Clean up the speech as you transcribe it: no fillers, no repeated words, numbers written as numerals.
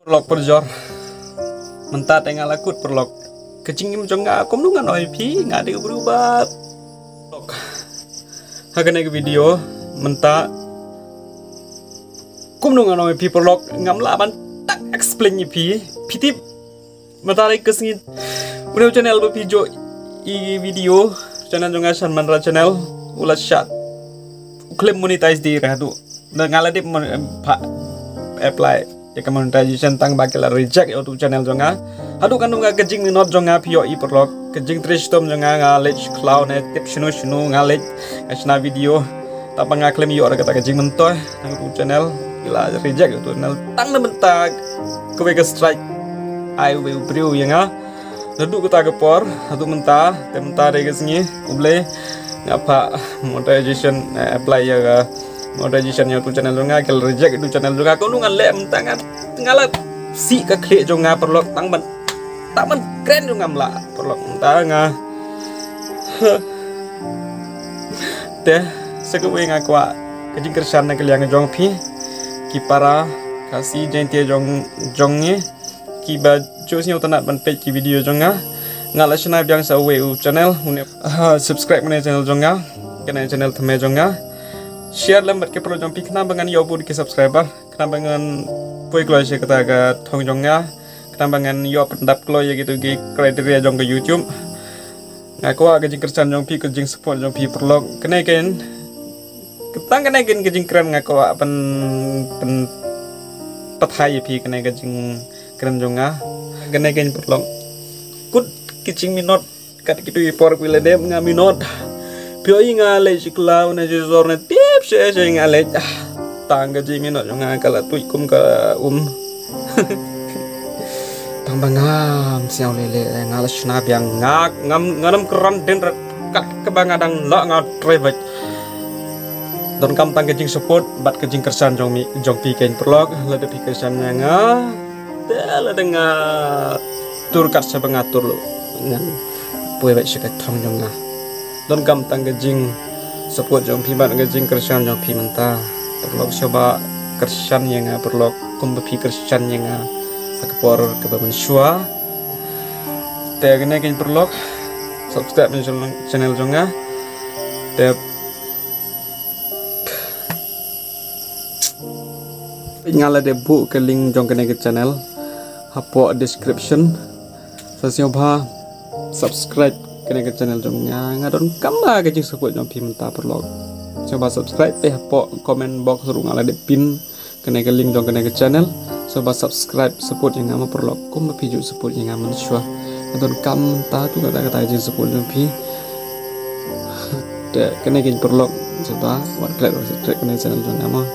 Perlok perjor mentah tengah lakut perlok kecingim jongga aku nungan OIP nggak ada berubah perlok akan naik video mentah kum nungan OIP perlok ngamla ban tak explain pi pitip mentah naik kesengit udah channel bervideo i video channel jongga san manra channel ulas shot klaim monetize di ratu dan ngaladip apply ya monetization tang bakal reject YouTube channel jonga hadu kan nga kejing minot jonga pio i perlok kejing tristom jonga ngalej cloud net tip shunu ngalej ngasna video tapa ngaklaim yo kata kejing mentoh nang YouTube channel ila reject YouTube channel tang mentak kowe ke strike I will brew ya nga hadu kata kepor hadu mentah de kesini uble ngapa monetization apply ya monetization YouTube channel jonga kel reject YouTube channel jonga ko nungan lem tangan tinggal si ka klik jonga perlok tang keren jonga mla perlok tanga teh sekewe ngakwa kejing kersan na keliang jong pi ki para kasih jentie jongnya ki ba josnya utanat ban page ki video jonga ngala chana biang sa we channel subscribe mana channel jonga kena channel thame jonga share lembat ke perlu jompi kena bangan yo bu ke subscriber kena bangan poi klo se kata ga thong jongnya kena bangan yo pendap klo ya gitu ge kriteria jong ke YouTube ngako aga jing kersan jompi ke jing support jompi perlu kena ken ketang kena ken ke jing keren ngako pen pathai pi kena ke jing keren jonga kena ken perlu kut kicing minot kat gitu por pile dem ngaminot pio ngalej siklau na jizor na tip se ngalej tangga jimi no jonga kala tuikum ka tambangam siau lele ngalas na biang ngam keram den kat kebangadang la ngat trebat don kam tangga jing support bat ke jing kersan jong pi ken perlok la de pi kersan nga la denga tur kat sabangatur lo ngan poe ba sekat thong jonga don kam tang gejing support jong pi ban gejing kersan jong pi menta perlok coba kersan yang perlok kum pi kersan yang akpor ke bamen shua te gene ken perlok subscribe channel jonga te ngala de bu ke link jong kene ke channel hapo description sasioba subscribe kena ke channel jomnya ngadon kamba ke jing support jom pi menta perlok coba subscribe hapo comment box ru ngala de pin kena ke link jong kena ke channel coba subscribe support yang ngama perlok kum piju support yang ngama shua ngadon kam ta tu kata jing support jom pi de kena ke perlok coba wat klik subscribe kena channel jong ngama